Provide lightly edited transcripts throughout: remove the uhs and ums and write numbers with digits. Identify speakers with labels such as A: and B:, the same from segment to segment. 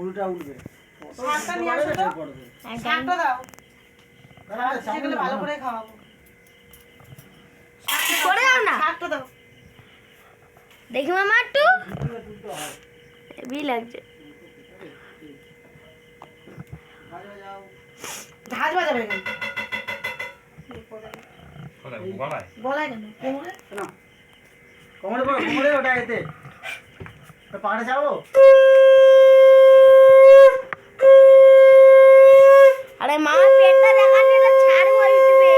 A: পুরোটা উঠবে।
B: শাকটা নিয়ে আসো তো। শাকটা দাও। সেগুলো ভালো করে খাওয়াবো।
C: করে দাও না।
B: শাকটা দাও।
C: দেখি মামা একটু হেভি লাগছে।
B: ঝাঁজ বাজাবে কেন? গলায় কেন? কোমরে?
A: না কোমরে বড় কোমরে ওটা এতে পাহাড়ে যাবো।
C: আরে মামা পেটটা দেখাচ্ছি এটা ছাড়বো ইউটিউবে।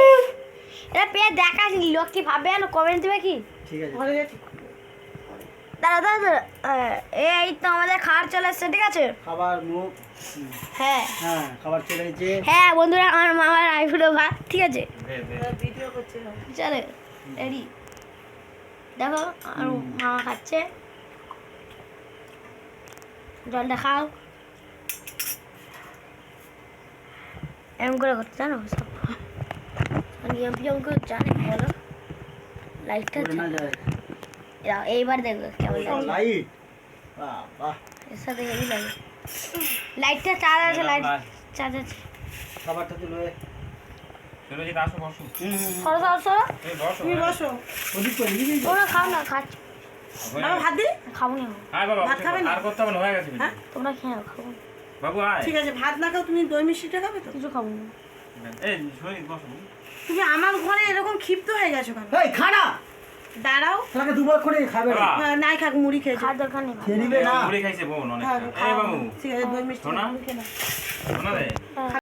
C: এটা পেট দেখাচ্ছি লোক কি ভাববে না কমেন্ট দেবে কি?
A: ঠিক আছে
B: ঘরে গেছি।
C: দাঁড়া দাঁড়া এই তো আমাদের খাবার চলে এসছে ঠিক আছে।
A: খাবার মুখ
C: হ্যাঁ
A: হ্যাঁ খাবার চলে গেছে।
C: হ্যাঁ বন্ধুরা আমার মামার আইফোনে ভাত ঠিক আছে
B: ভিডিও করছে না।
C: চলে রেডি দেখো আর মামা খাচ্ছে জলটা খাও এরকম করে করতে জানো সব নিয়ম ফিয়ম করে জানে বলো লাইটটা
A: না যায়
C: এইবার দেখো কেমন লাগে
A: লাইট বাহ বাহ
C: এর সাথে হেভি লাগে লাইটটা চার্জ আছে লাইট চার্জ আছে
A: খাবারটা তুলে
D: চলো যেটা আসো বসো
C: সরো সরো সরো
D: এই বসো
B: তুমি বসো।
A: ওদিক করে নিয়ে
C: তোমরা খাও না খাচ্ছ
B: বাবা ভাত দি?
C: খাবো না
D: আয় বাবা
B: ভাত খাবে না?
D: আর করতে হবে না হয়ে গেছে
B: হ্যাঁ?
C: তোমরা খেয়ে নাও, খাবো না।
D: বাবু আয়
B: ঠিক আছে ভাত না খাও তুমি দই মিষ্টিটা খাবে তো?
C: কিছু খাবো না
D: এই শোনি বসো
B: তুমি আমার ঘরে এরকম ক্ষিপ্ত হয়ে গেছো কেন?
A: এই খানা
B: দাঁড়াও।
A: তাকে দুবার করে খাবে না
B: নাই খাক মুড়ি খেয়েছো।
C: খাওয়ার দরকার নেই
A: খেয়ে নিবে না
D: মুড়ি খাইছে বোন অনেক
B: হ্যাঁ,
D: এই বাবু
B: ঠিক আছে দই মিষ্টি
D: শোনা?
B: মুড়ি খেয়ে নাও।
D: শোনা রে